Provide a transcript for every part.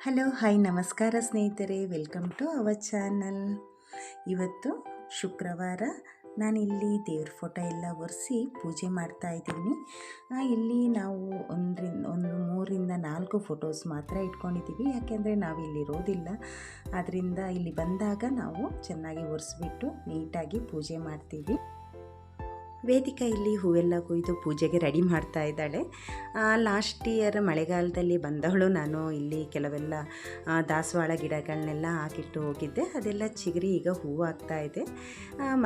Hello hi ನಮಸ್ಕಾರ ಸ್ನೇಹಿತರೆ, welcome to our channel. ಇವತ್ತು ಶುಕ್ರವಾರ ನಾನಿಲ್ಲಿ ದೇವ್ರ ಫೋಟೋ ಎಲ್ಲ ಒರೆಸಿ ಪೂಜೆ ಮಾಡ್ತಾ ಇದ್ದೀನಿ. ಇಲ್ಲಿ ನಾವು ಒಂದು 3-4 ಫೋಟೋಸ್ ಮಾತ್ರ ಇಟ್ಕೊಂಡಿದ್ದೀವಿ, ಯಾಕೆಂದರೆ ನಾವಿಲ್ಲಿ ಇರೋದಿಲ್ಲ. ಆದ್ದರಿಂದ ಇಲ್ಲಿ ಬಂದಾಗ ನಾವು ಚೆನ್ನಾಗಿ ಒರೆಸ್ಬಿಟ್ಟು ನೀಟಾಗಿ ಪೂಜೆ ಮಾಡ್ತೀವಿ. ವೇದಿಕಾ ಇಲ್ಲಿ ಹೂವೆಲ್ಲ ಕೊಯ್ದು ಪೂಜೆಗೆ ರೆಡಿ ಮಾಡ್ತಾ ಇದ್ದಾಳೆ. ಲಾಸ್ಟ್ ಇಯರ್ ಮಳೆಗಾಲದಲ್ಲಿ ಬಂದವಳು ನಾನು ಇಲ್ಲಿ ಕೆಲವೆಲ್ಲ ದಾಸವಾಳ ಗಿಡಗಳನ್ನೆಲ್ಲ ಹಾಕಿಟ್ಟು ಹೋಗಿದ್ದೆ. ಅದೆಲ್ಲ ಚಿಗುರಿ ಈಗ ಹೂವು ಆಗ್ತಾ ಇದೆ.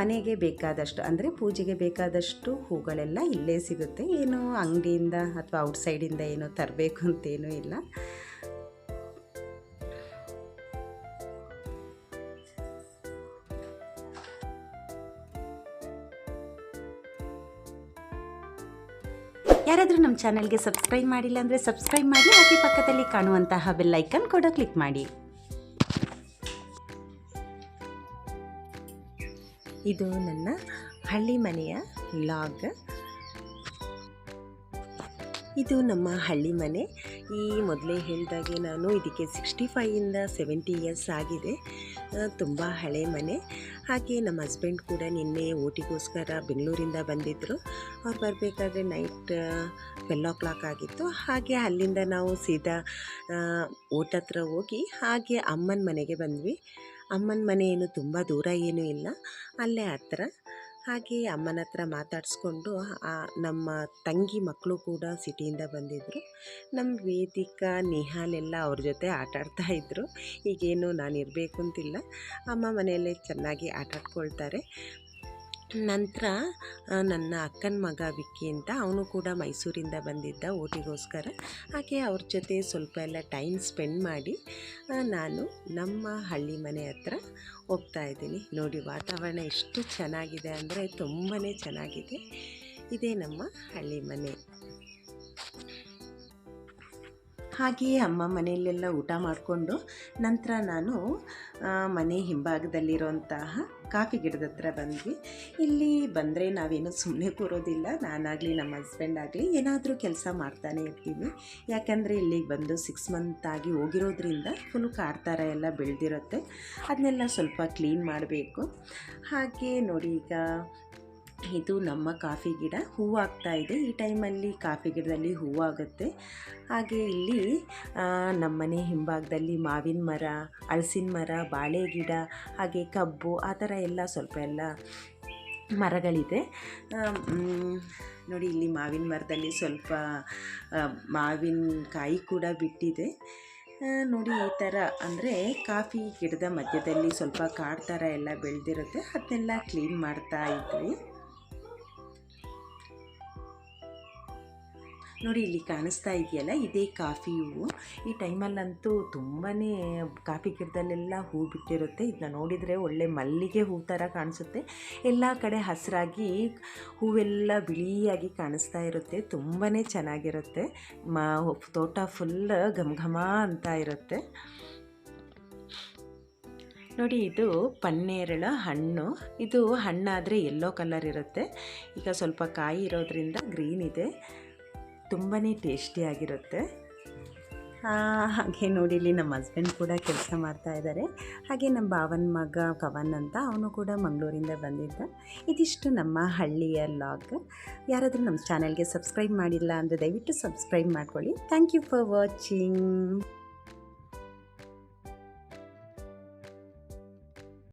ಮನೆಗೆ ಬೇಕಾದಷ್ಟು ಅಂದರೆ ಪೂಜೆಗೆ ಬೇಕಾದಷ್ಟು ಹೂಗಳೆಲ್ಲ ಇಲ್ಲೇ ಸಿಗುತ್ತೆ. ಏನು ಅಂಗಡಿಯಿಂದ ಅಥವಾ ಔಟ್ಸೈಡಿಂದ ಏನೋ ತರಬೇಕು ಅಂತೇನೂ ಇಲ್ಲ. ಯಾರಾದರೂ ನಮ್ಮ ಚಾನಲ್ಗೆ ಸಬ್ಸ್ಕ್ರೈಬ್ ಮಾಡಿಲ್ಲ ಅಂದರೆ ಸಬ್ಸ್ಕ್ರೈಬ್ ಮಾಡಿ, ಹಾಗೆ ಪಕ್ಕದಲ್ಲಿ ಕಾಣುವಂತಹ ಬೆಲ್ ಐಕನ್ ಕೂಡ ಕ್ಲಿಕ್ ಮಾಡಿ. ಇದು ನನ್ನ ಹಳ್ಳಿ ಮನೆಯ ಲಾಗ್. ಇದು ನಮ್ಮ ಹಳ್ಳಿ ಮನೆ. ಈ ಮೊದಲೇ ಹೇಳಿದಾಗೆ ನಾನು ಇದಕ್ಕೆ 65ಇಂದ 70 ಇಯರ್ಸ್ ಆಗಿದೆ. ತುಂಬ ಹಳೆ ಮನೆ. ಹಾಗೆ ನಮ್ಮ ಹಸ್ಬೆಂಡ್ ಕೂಡ ನಿನ್ನೆ ಓಟಿಗೋಸ್ಕರ ಬೆಂಗಳೂರಿಂದ ಬಂದಿದ್ದರು. ಅವ್ರು ಬರಬೇಕಾದ್ರೆ ನೈಟ್ 12 o'clock ಆಗಿತ್ತು. ಹಾಗೆ ಅಲ್ಲಿಂದ ನಾವು ಸೀದಾ ಓಟ್ ಹತ್ರ ಹೋಗಿ ಹಾಗೆ ಅಮ್ಮನ ಮನೆಗೆ ಬಂದ್ವಿ. ಅಮ್ಮನ ಮನೆ ಏನು ತುಂಬ ದೂರ ಏನೂ ಇಲ್ಲ, ಅಲ್ಲೇ ಹತ್ರ. ಹಾಗೆ ಅಮ್ಮನ ಹತ್ರ ಮಾತಾಡಿಸ್ಕೊಂಡು ನಮ್ಮ ತಂಗಿ ಮಕ್ಕಳು ಕೂಡ ಸಿಟಿಯಿಂದ ಬಂದಿದ್ದರು. ನಮ್ಮ ವೇದಿಕಾ ನಿಹಾಲೆಲ್ಲ ಅವ್ರ ಜೊತೆ ಆಟಾಡ್ತಾ ಇದ್ದರು. ಈಗೇನು ನಾನು ಇರಬೇಕು ಅಂತಿಲ್ಲ, ಅಮ್ಮ ಮನೆಯಲ್ಲೇ ಚೆನ್ನಾಗಿ ಆಟಾಡ್ಕೊಳ್ತಾರೆ. ನಂತರ ನನ್ನ ಅಕ್ಕನ ಮಗ ವಿಕ್ಕಿ ಅಂತ, ಅವನು ಕೂಡ ಮೈಸೂರಿಂದ ಬಂದಿದ್ದ ಓಟಿಗೋಸ್ಕರ. ಹಾಗೆ ಅವ್ರ ಜೊತೆ ಸ್ವಲ್ಪ ಎಲ್ಲ ಟೈಮ್ ಸ್ಪೆಂಡ್ ಮಾಡಿ ನಾನು ನಮ್ಮ ಹಳ್ಳಿ ಮನೆ ಹತ್ರ ಹೋಗ್ತಾ ಇದ್ದೀನಿ. ನೋಡಿ ವಾತಾವರಣ ಎಷ್ಟು ಚೆನ್ನಾಗಿದೆ ಅಂದರೆ ತುಂಬಾ ಚೆನ್ನಾಗಿದೆ. ಇದೇ ನಮ್ಮ ಹಳ್ಳಿ ಮನೆ. ಹಾಗೆಯೇ ಅಮ್ಮ ಮನೆಯಲ್ಲೆಲ್ಲ ಊಟ ಮಾಡಿಕೊಂಡು ನಂತರ ನಾನು ಮನೆ ಹಿಂಭಾಗದಲ್ಲಿರುವಂತಹ ಕಾಫಿ ಗಿಡದ ಹತ್ರ ಬಂದ್ವಿ. ಇಲ್ಲಿ ಬಂದರೆ ನಾವೇನು ಸುಮ್ಮನೆ ಕೂರೋದಿಲ್ಲ. ನಾನಾಗಲಿ ನಮ್ಮ ಹಸ್ಬೆಂಡ್ ಆಗಲಿ ಏನಾದರೂ ಕೆಲಸ ಮಾಡ್ತಾನೆ ಇರ್ತೀವಿ. ಯಾಕಂದರೆ ಇಲ್ಲಿಗೆ ಬಂದು 6 months ಆಗಿ ಹೋಗಿರೋದ್ರಿಂದ ಫುಲ್ ಕಾಡ್ತಾರ ಎಲ್ಲ ಬೆಳೆದಿರುತ್ತೆ. ಅದನ್ನೆಲ್ಲ ಸ್ವಲ್ಪ ಕ್ಲೀನ್ ಮಾಡಬೇಕು. ಹಾಗೆ ನೋಡಿ, ಈಗ ಇದು ನಮ್ಮ ಕಾಫಿ ಗಿಡ ಹೂವಾಗ್ತಾ ಇದೆ. ಈ ಟೈಮಲ್ಲಿ ಕಾಫಿ ಗಿಡದಲ್ಲಿ ಹೂವಾಗುತ್ತೆ. ಹಾಗೆ ಇಲ್ಲಿ ನಮ್ಮನೆ ಹಿಂಭಾಗದಲ್ಲಿ ಮಾವಿನ ಮರ, ಹಲಸಿನ ಮರ, ಬಾಳೆ ಗಿಡ, ಹಾಗೆ ಕಬ್ಬು, ಆ ಥರ ಎಲ್ಲ ಸ್ವಲ್ಪ ಎಲ್ಲ ಮರಗಳಿದೆ. ನೋಡಿ, ಇಲ್ಲಿ ಮಾವಿನ ಮರದಲ್ಲಿ ಸ್ವಲ್ಪ ಮಾವಿನಕಾಯಿ ಕೂಡ ಬಿಟ್ಟಿದೆ. ನೋಡಿ, ಈ ಥರ ಅಂದರೆ ಕಾಫಿ ಗಿಡದ ಮಧ್ಯದಲ್ಲಿ ಸ್ವಲ್ಪ ಕಾಡು ಥರ ಎಲ್ಲ ಬೆಳೆದಿರುತ್ತೆ. ಅದನ್ನೆಲ್ಲ ಕ್ಲೀನ್ ಮಾಡ್ತಾ ಇದ್ವಿ. ನೋಡಿ, ಇಲ್ಲಿ ಕಾಣಿಸ್ತಾ ಇದೆಯಲ್ಲ, ಇದೇ ಕಾಫಿ ಹೂವು. ಈ ಟೈಮಲ್ಲಂತೂ ತುಂಬಾ ಕಾಫಿ ಗಿಡದಲ್ಲೆಲ್ಲ ಹೂ ಬಿಟ್ಟಿರುತ್ತೆ. ಇದನ್ನ ನೋಡಿದರೆ ಒಳ್ಳೆ ಮಲ್ಲಿಗೆ ಹೂ ಥರ ಕಾಣಿಸುತ್ತೆ. ಎಲ್ಲ ಕಡೆ ಹಸಿರಾಗಿ ಹೂವೆಲ್ಲ ಬಿಳಿಯಾಗಿ ಕಾಣಿಸ್ತಾ ಇರುತ್ತೆ. ತುಂಬಾ ಚೆನ್ನಾಗಿರುತ್ತೆ. ತೋಟ ಫುಲ್ ಘಮ ಅಂತ ಇರುತ್ತೆ. ನೋಡಿ, ಇದು ಪನ್ನೇರಳ ಹಣ್ಣು. ಇದು ಹಣ್ಣಾದರೆ ಯೆಲ್ಲೋ ಕಲರ್ ಇರುತ್ತೆ. ಈಗ ಸ್ವಲ್ಪ ಕಾಯಿ ಇರೋದ್ರಿಂದ ಗ್ರೀನ್ ಇದೆ. ತುಂಬಾ ಟೇಸ್ಟಿಯಾಗಿರುತ್ತೆ. ಹಾಗೆ ನೋಡಿ, ಇಲ್ಲಿ ನಮ್ಮ ಹಸ್ಬೆಂಡ್ ಕೂಡ ಕೆಲಸ ಮಾಡ್ತಾ ಇದ್ದಾರೆ. ಹಾಗೆ ನಮ್ಮ ಭಾವನ ಮಗ ಕವನ್ ಅಂತ, ಅವನು ಕೂಡ ಮಂಗಳೂರಿಂದ ಬಂದಿದ್ದ. ಇದಿಷ್ಟು ನಮ್ಮ ಹಳ್ಳಿಯ ಲಾಗ್. ಯಾರಾದರೂ ನಮ್ಮ ಚಾನಲ್ಗೆ ಸಬ್ಸ್ಕ್ರೈಬ್ ಮಾಡಿಲ್ಲ ಅಂದರೆ ದಯವಿಟ್ಟು ಸಬ್ಸ್ಕ್ರೈಬ್ ಮಾಡ್ಕೊಳ್ಳಿ. Thank you for watching.